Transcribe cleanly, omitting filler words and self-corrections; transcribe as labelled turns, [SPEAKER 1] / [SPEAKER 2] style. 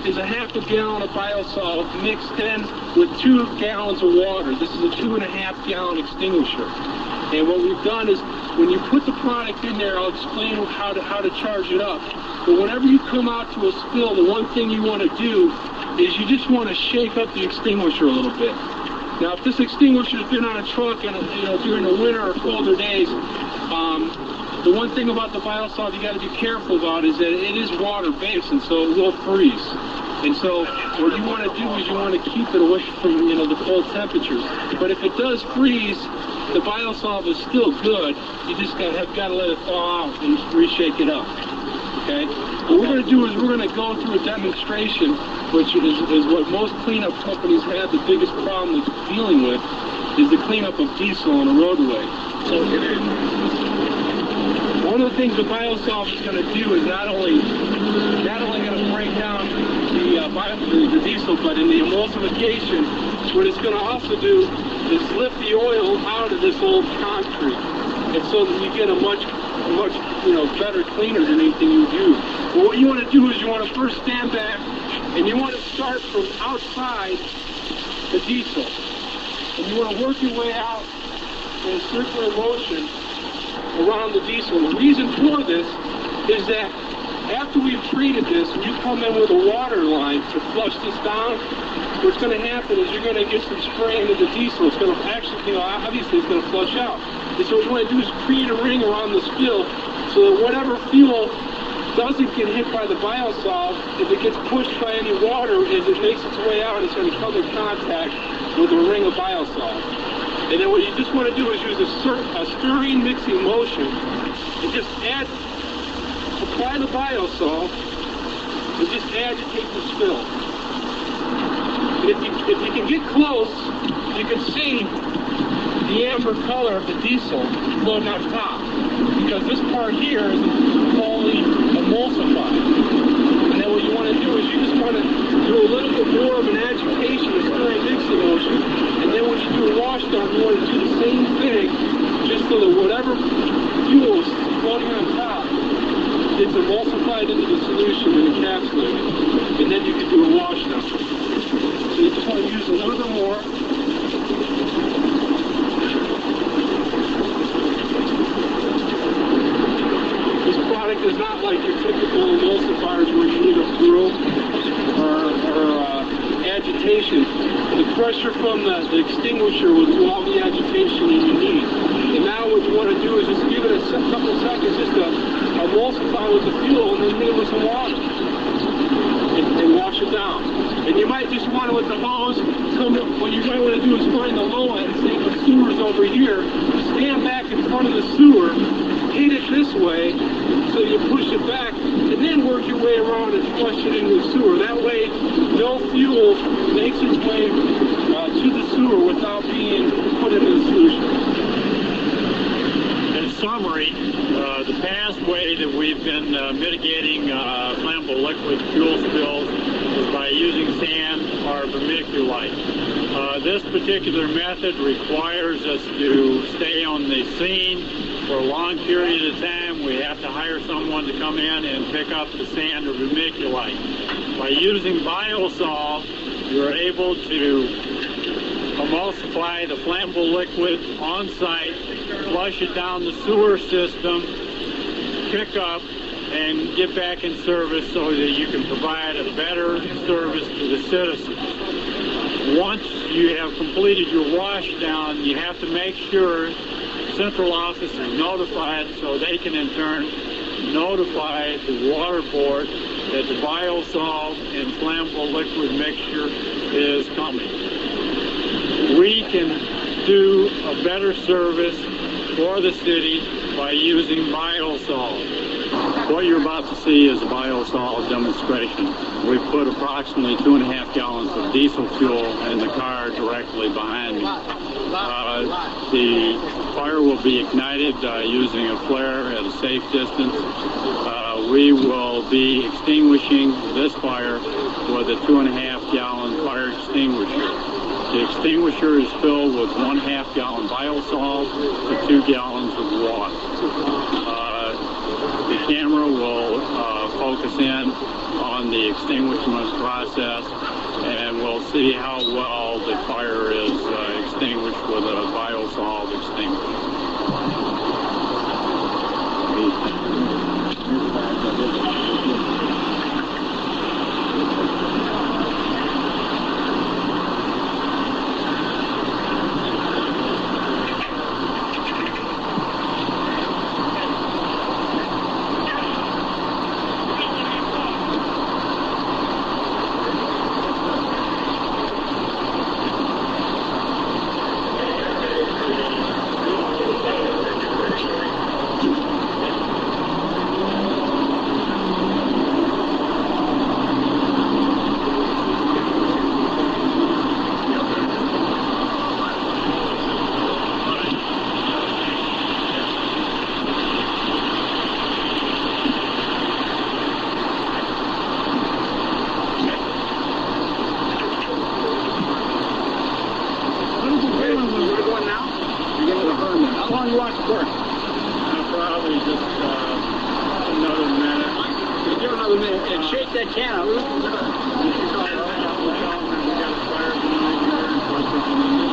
[SPEAKER 1] is a half a gallon of BioSolve mixed in with 2 gallons of water. This is a 2.5 gallon extinguisher. And what we've done is, when you put the product in there, I'll explain how to charge it up. But whenever you come out to a spill, the one thing you want to do is you just want to shake up the extinguisher a little bit. Now, if this extinguisher's been on a truck and during the winter or colder days, the one thing about the BioSolve you got to be careful about is that it is water-based, and so it will freeze. And so what you want to do is you want to keep it away from the cold temperatures. But if it does freeze, the BioSolve is still good. You just have got to let it thaw out and reshake it up. Okay? What we're going to do is we're going to go through a demonstration, which is what most cleanup companies have the biggest problem with dealing with, is the cleanup of diesel on a roadway. So one of the things the BioSolve is going to do is not only going to break down the diesel, but in the emulsification, what it's going to also do is lift the oil out of this old concrete, and so that you get a much better cleaner than anything you do. But what you want to do is you want to first stand back, and you want to start from outside the diesel, and you want to work your way out in a circular motion around the diesel. The reason for this is that after we've treated this, when you come in with a water line to flush this down, what's going to happen is you're going to get some spray into the diesel. It's going to actually, obviously it's going to flush out. And so what you want to do is create a ring around the spill so that whatever fuel doesn't get hit by the BioSolve, if it gets pushed by any water, as it makes its way out, it's going to come in contact with a ring of BioSolve. And then what you just want to do is use a stirring mixing motion and just apply the BioSolve and just agitate the spill. And if you can get close, you can see the amber color of the diesel floating on top, because this part here is fully emulsified. And then what you want to do is you just want to do a little bit more of an agitation, a stirring mixing motion, and then when you do a wash down, you want to do the same thing, just so that whatever fuel is floating on top, it's emulsified into the solution and encapsulated. And then you can do a wash down. So you just want to use a little bit more. This product is not like your typical emulsifiers where you need a swirl or agitation. The pressure from the extinguisher will do all the agitation that you need. And now what you want to do is just give it a couple seconds just to emulsify with the fuel, and then hit it with some water and wash it down. And you might just want to, with the hose, what you might want to do is find the low end, say the sewer's over here, stand back in front of the sewer, hit it this way, so you push it back, and then work your way around and flush it into the sewer. That way, no fuel makes its way to the sewer without being put into the solution.
[SPEAKER 2] In summary, the past way that we've been mitigating flammable liquid fuel spills is by using sand or vermiculite. This particular method requires us to stay on the scene for a long period of time. We have to hire someone to come in and pick up the sand or vermiculite. By using BioSolve, you're able to emulsify the flammable liquid on site, flush it down the sewer system, pick up, and get back in service so that you can provide a better service to the citizens. Once you have completed your wash down, you have to make sure central office is notified so they can in turn notify the water board that the BioSolve and flammable liquid mixture is coming. We can do a better service for the city by using BioSolve. What you're about to see is a BioSolve demonstration. We've put approximately 2.5 gallons of diesel fuel in the car directly behind me. The fire will be ignited using a flare at a safe distance. We will be extinguishing this fire with a 2.5 gallon fire extinguisher. The extinguisher is filled with 1/2 gallon BioSolve to 2 gallons of water. The camera will focus focus in on the extinguishment process, and we'll see how well the fire is extinguished with a BioSolve extinguisher.
[SPEAKER 1] How long you want it to burn?
[SPEAKER 2] Probably just another minute.
[SPEAKER 1] Give another minute and shake that can out.